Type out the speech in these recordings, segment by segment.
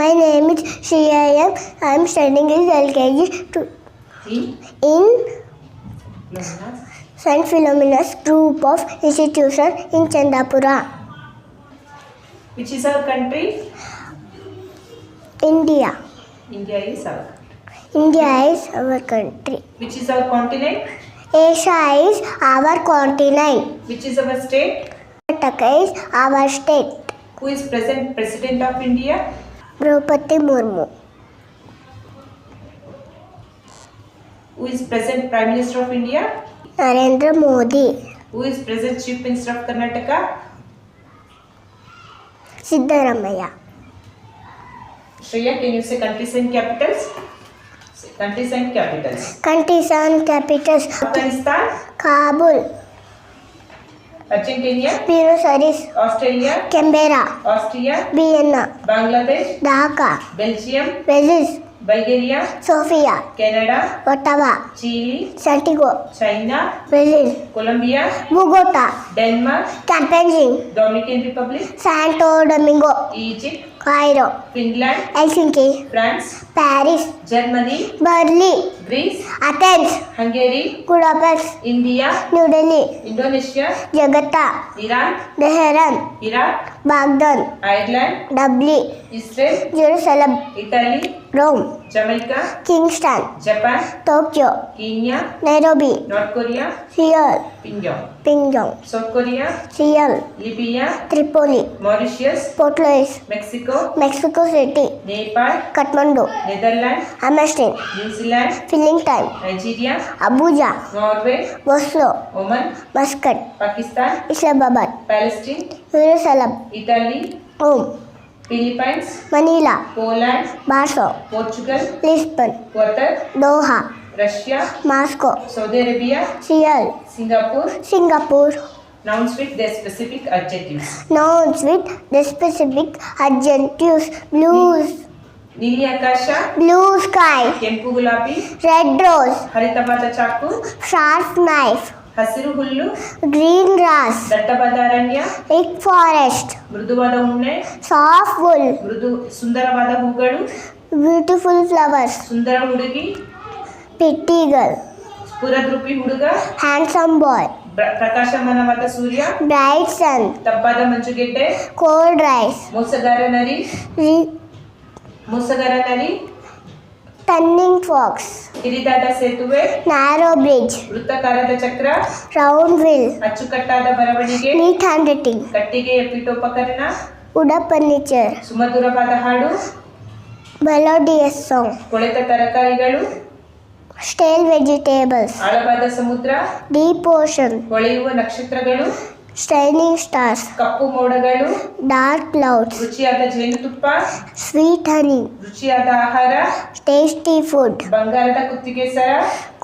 My name is Shriya. I am studying in LKG in St. Philomena's group of institution in Chandapura. Which is our country? India. India is our country. India is our country. Which is our continent? Asia is our continent. Which is our state? Karnataka is our state. Who is present President of India? Draupadi Murmu. Who is present Prime Minister of India? Narendra Modi. Who is present Chief Minister of Karnataka? Siddaramaiah. Shreya, can you say countries and capitals? Say countries and capitals. Countries and capitals. Afghanistan, Kabul. Argentina, Buenos Aires. Australia, Canberra. Austria, Vienna. Bangladesh, Dhaka. Belgium, Belize. Bulgaria, Sofia. Canada, Ottawa. Chile, Santiago. China, Brazil. Colombia, Bogota. Denmark, Campeche. Dominican Republic, Santo Domingo. Egypt, Cairo. Finland, Helsinki. France, Paris. Germany, Berlin. Greece, Athens. Hungary, Budapest. India, New Delhi. Indonesia, Jakarta. Iran, Tehran. Iraq, Baghdad. Ireland, Dublin. Israel, Jerusalem. Italy, Rome. Jamaica, Kingston. Japan, Tokyo. Kenya, Nairobi. North Korea, Seoul. Pyongyang, Pyongyang. South Korea, Seoul. Libya, Tripoli. Mauritius, Port Louis. Mexico, Mexico City. Nepal, Kathmandu. Netherlands, Amsterdam. New Zealand, Fillington. Nigeria, Abuja. Norway, Oslo. Oman, Muscat. Pakistan, Islamabad. Palestine, Jerusalem. Italy, Rome. Philippines, Manila. Poland, Warsaw. Portugal, Lisbon. Qatar, Doha. Russia, Moscow. Saudi Arabia, Seoul. Singapore. Singapore. Nouns with their specific adjectives. Nouns with the specific adjectives. Blues. Nili Akasha, Blue sky. Kempu Gulabi, Red rose. Haritabada Chaku, Sharp knife. Hasiru Hullu, Green grass. Dattabada Aranya, Thick forest. ಮೃದುವಾದ ಉಣ್ಣೆ, Soft wool. ಸುಂದರವಾದ ಹೂಗಳು, Beautiful flowers. ಸುಂದರ ಹುಡುಗಿ, Pretty girl. ಸ್ಫುರದ್ರೂಪಿ ಹುಡುಗ, Handsome boy. ಪ್ರಕಾಶಮಾನವಾದ ಸೂರ್ಯ, Bright sun. ತಪ್ಪಾದ ಮಂಜುಗೆಡ್ಡೆ, Cold rice. ಮೋಸಗಾರ ನರಿ, Turning fox. ಕಿರಿದಾದ ಸೇತುವೆ, Narrow bridge. ವೃತ್ತಾಕಾರದ ಚಕ್ರ, Round wheel. ಅಚ್ಚುಕಟ್ಟಾದ ಬರವಣಿಗೆ, Neat handwriting. ಕಟ್ಟಿಗೆಯ ಪೀಠೋಪಕರಣ, Wooden furniture. ಸುಮಧುರವಾದ ಹಾಡು, Melodious song. ಕೊಳೆತ ತರಕಾರಿಗಳು, Stale vegetables. ಆಳವಾದ ಸಮುದ್ರ, Deep ocean. ಹೊಳೆಯುವ ನಕ್ಷತ್ರಗಳು, Shining stars. ಕಪ್ಪು ಮೋಡಗಳು, Dark clouds. ರುಚಿಯಾದ ಜೇನುತುಪ್ಪ, Sweet honey. ರುಚಿಯಾದ ಆಹಾರ, Tasty food. ಬಂಗಾರದ ಕುತ್ತಿಗೆ ಸರ,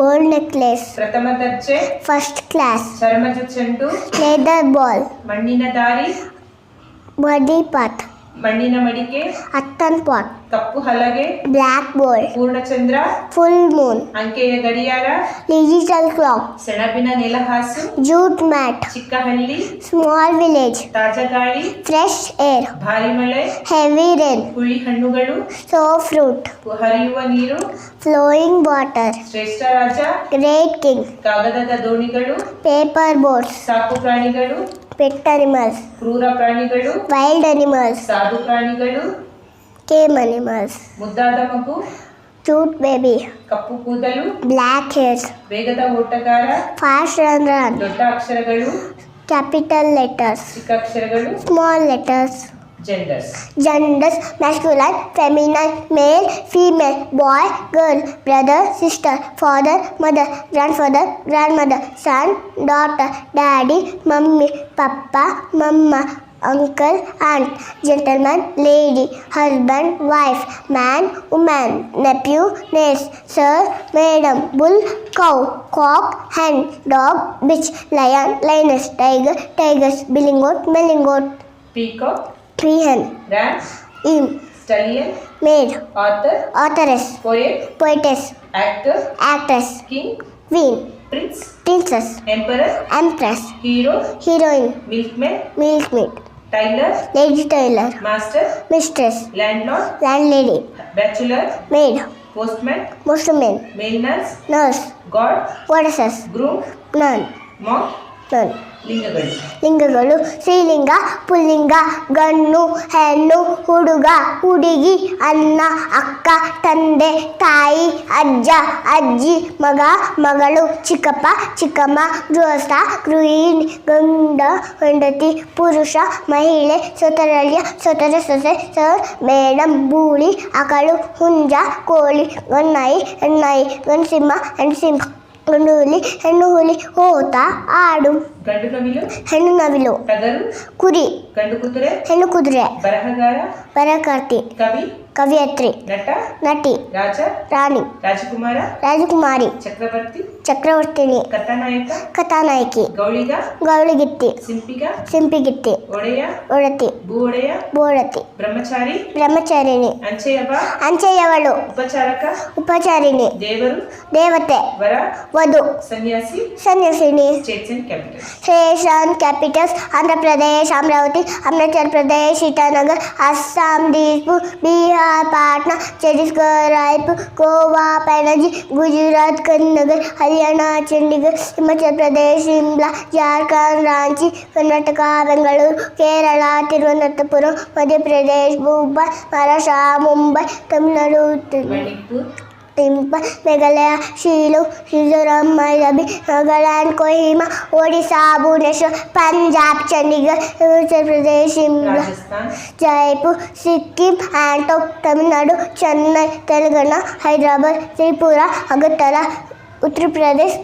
Gold necklace. ಪ್ರಥಮ ದರ್ಜೆ, First class. ಚರ್ಮದ ಚೆಂಡು, Leather ball. ಮಣ್ಣಿನ ದಾರಿ, Muddy path. ಮಣ್ಣಿನ ಮಡಿಕೆ, Attan pot. ಕಪ್ಪು ಹಲಗೆ, Blackboard. Purnachandra, Full moon. ಅಂಕೆಯ ಗಡಿಯಾರ, Digital clock. ಸೆಣಬಿನ ನೆಲಹಾಸು, Jute mat. ಚಿಕ್ಕ ಹಳ್ಳಿ, Small village. ತಾಜಾ ಗಾಳಿ, Fresh air. ಭಾರಿ ಮಳೆ, Heavy rain. ಹುಳಿ ಹಣ್ಣುಗಳು, Sour fruit. ಹರಿಯುವ ನೀರು, Flowing water. ಶ್ರೇಷ್ಠ ರಾಜ, Great king. ಕಾಗದದ ದೋಣಿಗಳು, Paper boats. ಸಾಕು ಪ್ರಾಣಿಗಳು, Pet animals. ಕ್ರೂರ ಪ್ರಾಣಿಗಳು, Wild animals. ಸಾಧು ಪ್ರಾಣಿಗಳು, Tame animals. ಮುದ್ದಾದ ಮಗು, Cute baby. ಕಪ್ಪು ಕೂದಲು, Black hairs. ವೇಗದ ಓಟಗಾರ, Fast run. ದೊಡ್ಡ ಅಕ್ಷರಗಳು, Capital letters. ಚಿಕ್ಕ ಅಕ್ಷರಗಳು, Small letters. Genders. Genders: masculine, feminine, male, female, boy, girl, brother, sister, father, mother, grandfather, grandmother, son, daughter, daddy, mummy, papa, mama, uncle, aunt, gentleman, lady, husband, wife, man, woman, nephew, niece, sir, madam, bull, cow, cock, hen, dog, bitch, lion, lioness, tiger, tigers, billing goat, melling goat, peacock, peahen, ram, eel, stallion, maid, author, authoress, poet, poetess, actor, actress, king, queen, prince, princess, emperor, empress, hero, heroine, milkman, milkmaid, tailor, lady tailor, master, mistress, landlord, landlady, bachelor, maid, postman, postman, male nurse, nurse, god, goddesses, groom, nun, monk, nun. ಲಿಂಗಗಳು. ಲಿಂಗಗಳು ಸ್ತ್ರೀಲಿಂಗ, ಪುಲ್ಲಿಂಗ, ಗಂಡು, ಹೆಣ್ಣು, ಹುಡುಗ, ಹುಡುಗಿ, ಅಣ್ಣ, ಅಕ್ಕ, ತಂದೆ, ತಾಯಿ, ಅಜ್ಜ, ಅಜ್ಜಿ, ಮಗ, ಮಗಳು, ಚಿಕ್ಕಪ್ಪ, ಚಿಕ್ಕಮ್ಮ, ಗೃಹಸ್ಥ, ಗೃಹಿಣಿ, ಗಂಡ, ಹೆಂಡತಿ, ಪುರುಷ, ಮಹಿಳೆ, ಸೋದರಳಿಯ, ಸೋದರ, ಸೊಸೆ, ಸರ್, ಮೇಡಮ್, ಬೂಳಿ, ಆಕಳು, ಹುಂಜ, ಕೋಳಿ, ಗನ್ನಾಯಿ, ಹೆಣ್ಣಾಯಿ, ಗಂಡಸಿಂಹ, ಹೆಣ್ಸಿಂಹ, ಗಂಡು ಹುಲಿ, ಹೆಣ್ಣು ಹುಲಿ, ಹೋತ, ಆಡು, ಗಂಡು ನವಿಲು, ಹೆಣ್ಣು ನವಿಲು, ಟಗರು, ಕುರಿ, ಗಂಡು ಕುದುರೆ, ಹೆಣ್ಣು ಕುದುರೆ, ಬರಹಗಾರ, ಬರಹಗಾರ್ತಿ, ಕವಿ, ಕವಿಯತ್ರಿ, ನಟ, ನಟಿ, ರಾಜ, ರಾಣಿ, ರಾಜಕುಮಾರ, ರಾಜಕುಮಾರಿ, ಚಕ್ರವರ್ತಿ, ಚಕ್ರವರ್ತಿನಿ, ಕಥಾನಾಯಕ, ಕಥಾನಾಯಕಿ, ಗೌಳಿಗ, ಗೌಳಿಗಿತ್ತಿ, ಸಿಂಪಿಗ, ಸಿಂಪಿಗಿತ್ತಿ, ಒಡೆಯ, ಒಡತಿ, ಭೂ ಒಡೆಯ, ಬೋಳತಿ, ಬ್ರಹ್ಮಚಾರಿ, ಬ್ರಹ್ಮಚಾರಿಣಿ, ಅಂಚೆಯವ, ಅಂಚೆಯವಳು, ಉಪಚಾರಕ, ಉಪಚಾರಿಣಿ, ದೇವರು, ದೇವತೆ, ವರ, ವಧು, ಸನ್ಯಾಸಿ, ಸನ್ಯಾಸಿನಿ. States and capital. Station capitals: Andhra Pradesh Amaravati, Arunachal Pradesh Itanagar, Assam Dispur, Bihar Patna, Chhattisgarh Raipur, Goa Panaji, Gujarat Gandhinagar, Haryana Chandigarh, Himachal Pradesh Shimla, Jharkhand Ranchi, Karnataka Bengaluru, Kerala Thiruvananthapuram, Madhya Pradesh Bhopal, Maharashtra Mumbai, Tamil Nadu Manipur, Imphal, Meghalaya Shillong, Mizoram Mysuru, Nagaland Kohima, Odisha Bhubaneswar, Punjab Chandigarh, Himachal Pradesh Shimla, Rajasthan, Jaipur, Sikkim, Gangtok, Tamil Nadu, Chennai, Telangana, Hyderabad, Tripura, Agartala, Uttar Pradesh,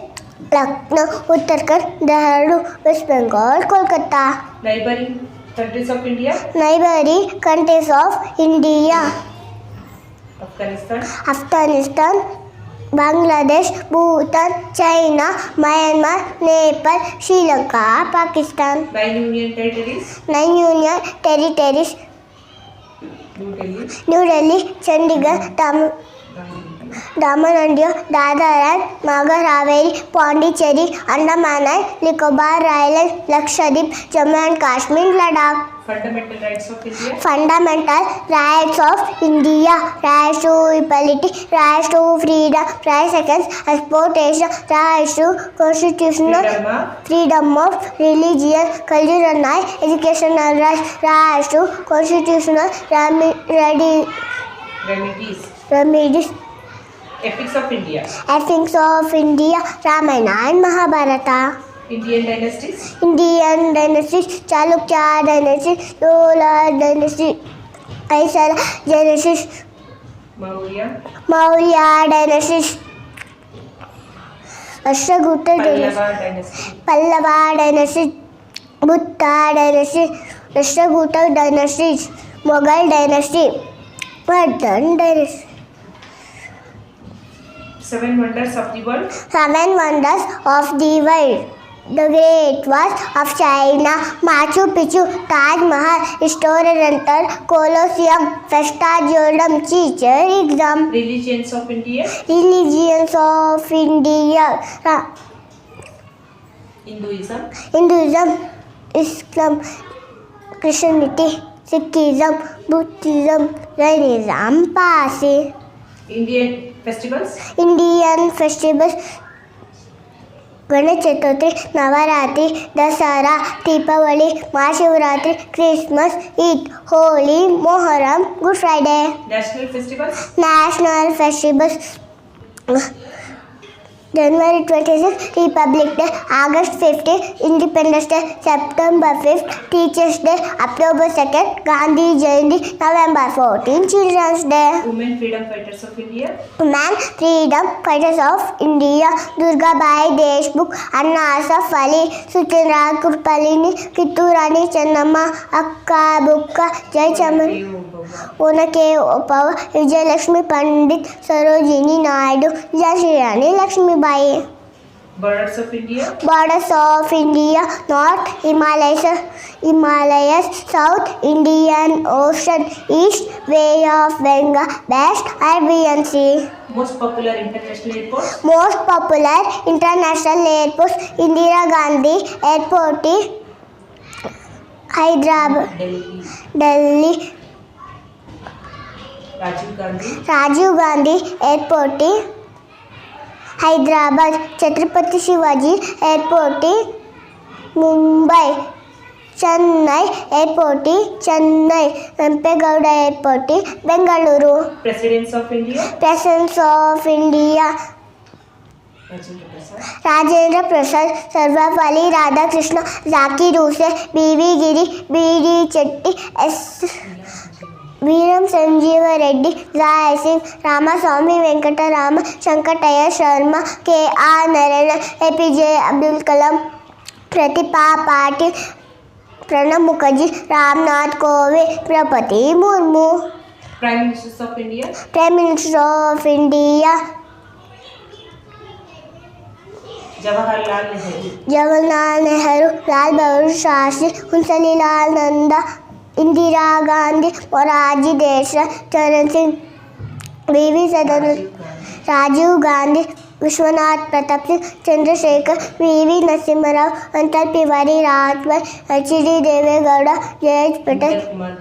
Lucknow, Uttarakhand, Dehradun, west Bengal, Kolkata. Neighbouring countries of India: neighbouring countries of India: Afghanistan, Afghanistan, Bangladesh, Bhutan, China, Myanmar, Nepal, Sri Lanka, Pakistan. 9 union territories: 9 union territories: new Delhi, Chandigarh, Daman and Diu, Dadar and Nagar Haveli, Pondicherry, Andaman and Nicobar Islands, Lakshadweep, Jammu and Kashmir, Ladakh. Fundamental rights of India: Fundamental rights of India: rights to equality, rights to freedom, rights against exploitation, rights to constitutional freedom of religion, cultural and educational rights, rights to constitutional remedies. Epics of India: Epics of India, Ramayana and Mahabharata. Indian dynasties: Indian dynasties: Chalukya dynasty, Chola dynasty, Hoysala dynasty, Maurya dynasty, Rashtrakuta dynasty, Pallava dynasty, Bhutta dynasty, Rashtrakuta dynasty, Mughal dynasty, Vardhan dynasty. 7 wonders of the world: 7 wonders of the world: the Great Wall of China, Machu Picchu, Taj Mahal, Historical Colosseum, Festa Jordan, Teacher Exam. Religions of India: Religions of India: Hinduism, Islam, Christianity, Sikhism, Buddhism, Jainism, Parsi. Indian festivals: Indian festivals: Ganesh Chaturthi, Navratri, Dussehra, Deepavali, Mahashivratri, Christmas, Eid, Holi, Muharram, good Friday. National festivals: national festivals: January 26, Republic Day, August 15, Independence Day, September 5th, Teachers Day, October 2nd, Gandhi Jayanti, November 14, Children's Day. Women freedom fighters of India: Women freedom fighters of India: Durgabai Deshmukh, Anna Asaf Ali, Suchandra Kurpalini, Kittur Rani Chennamma, Akka Bukka, Jayachamani, Onake Opava, Vijayalakshmi Pandit, Sarojini Naidu, Jayashree Rani Lakshmibai. Borders of India: Borders of India: North Himalayas, South Indian Ocean, East Bay of Bengal, West Arabian Sea. Most popular international airports: Most popular international airports: Indira Gandhi Airport, Hyderabad, Delhi, Delhi, Rajiv Gandhi, Rajiv Gandhi Airport, Hyderabad, Chhatrapati Shivaji Airport, Mumbai, Chennai Airport, Chennai, Kempegowda Airport, Bengaluru, Presidents of India, Presidents of India, Rajendra Prasad, Rajendra Prasad, Sarvapalli Radhakrishna, Zakir Hussain, B.V. Giri, B.D. Chetty, S. Veeram Sanjeeva Reddy, Zai Singh, Ramaswamy Venkatarama, Shankataya Sharma, K.R. Narayana, APJ Abdul Kalam, Pratibha Patil, Pranab Mukherjee, Ramnath Kovind, Draupadi Murmu, Prime Ministers of India, Prime Minister of India, Jawaharlal Nehru, Jawaharlal Nehru, Lal Bahadur Shastri, Hunsalilal Nanda, Indira Gandhi, Moraji Desai, Charan Singh, V.V. Sadanand, Rajiv Gandhi, Vishwanath Pratap Singh, Chandrasekhar, V.V. Narasimha Rao, Atal Tiwari, Rajbhai, H.D. Deve Gowda, J.H. Patel, Inder Kumar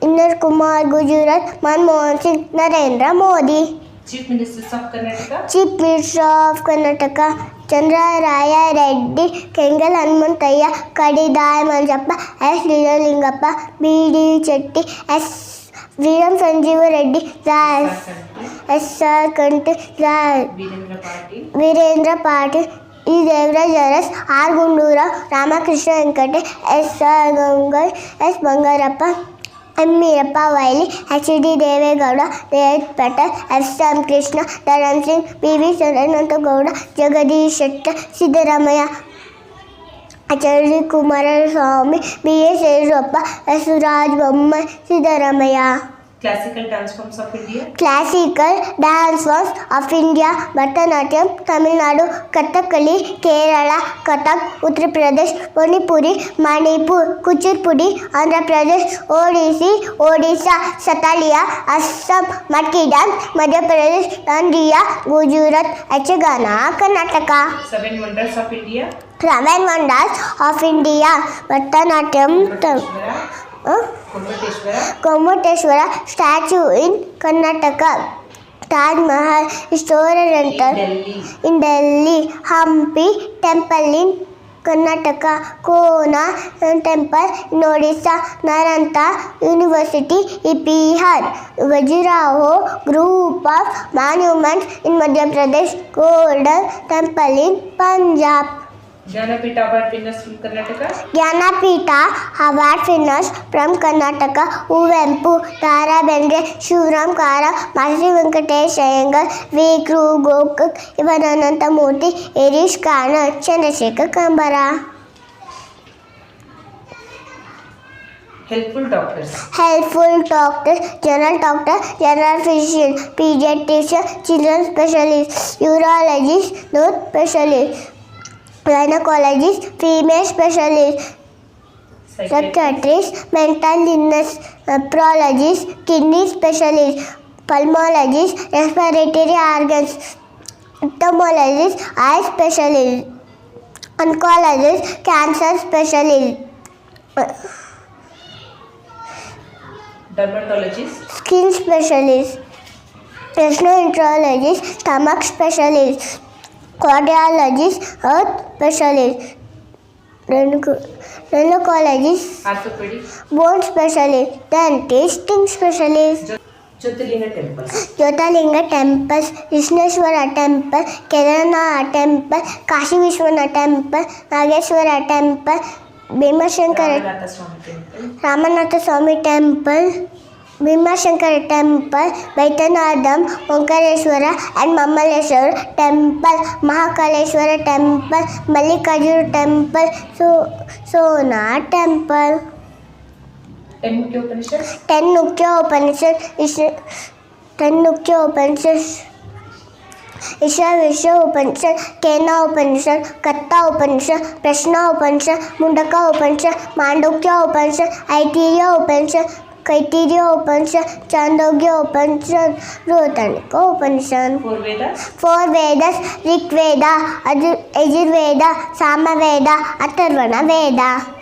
Inder Kumar Gujarat, Gujarat, Manmohan Singh, Narendra Modi. Chief Ministers of Karnataka, Chief Minister of Karnataka, Chandraraya Reddy, Kengal Hanumanthayya, Kadidai Manjappa, S. Lingappa, B.D. Chetty, S. Veeram Sanjeeva Reddy, S.R. Kanti, Virendra Patil, E. Devraj Aras, R. Gundura, Ramakrishna Venkate, S.R. Gangai, S. Bangarappa, M. Mirappa Vaili, H.D. Deve Gowda, J.H. Patel, F. M. Krishna, Dharan Singh, P.V. Sadananda Gowda, Jagadish Shetty, Siddaramaiah, Acharya Kumaraswamy, B.S. Yediyurappa, S. Raj Bommai, Siddaramaiah. Classical dance forms of India, Classical dance forms of India, Bharatanatyam, Tamil Nadu, Kathakali, Kerala, Kathak, Uttar Pradesh, Manipuri, Manipur, Kuchipudi, Andhra Pradesh, Odissi, Odisha, Sataliya, Assam, Matki dance, Madhya Pradesh, Dandiya, Gujarat, Yachagana, Karnataka. Seven Wonders of India, Seven Wonders of India, Bharatanatyam, Kumbhateshwara, Gomateshwara statue in Karnataka, Taj Mahal historical center in Delhi, Hampi temple in Karnataka, Kona temple in Odisha, Naranta University in Bihar, Khajuraho group of monuments in Madhya Pradesh, Golden temple in Punjab. Jnanapita Award winners from Karnataka, Jnanapita Award winners from Karnataka, Uvempu, Tara Bendre, Shivram Kara, Mahasi Venkatesh Iyengar, V. Kru Gokak, Ivanananta Murthy, Irish Kana, Chandrasekhar Kambara. helpful doctors, Helpful doctors, general physician, pediatrician, children specialist, urologist, nurse specialist, gynecologist, female specialist, psychiatrist, mental illness, nephrologist, kidney specialist, pulmonologist, respiratory organs, ophthalmologist, eye specialist, oncologist, cancer specialist, dermatologist, skin specialist, gastroenterologist, stomach specialist, cardiologist, earth specialist, gynecologist, orthopedic, bone specialist, dentist, skin specialist, Jyotirlinga temples, Jyotirlinga temples, Vishneshwara temple, Kedarnath temple, Kashi Vishwanath temple, Nageshwara temple, Bhimashankara Ramanatha Swami temple, Ramanatha Swami temple, Bhimashankara temple, Vaityanadam, Omkareshwara and Mamaleshwara temple, Mahakaleshwara temple, Mallikarjuna temple, Sona temple. 10 Mukhya Upanishads, 10 Mukhya Upanishads, Isha Upanishad, Kena Upanishad, Katta Upanishad, Prashna Upanishad, Mundaka Upanishad, Mandukya Upanishad, Aitiriya Upanishad, Kaitiriya Upanishad, Chandogya Upanishad, Rotanika Upanishad. 4 Vedas, 4 Vedas, Rig Veda, Yajur Veda, Sama Veda, Atharvana Veda.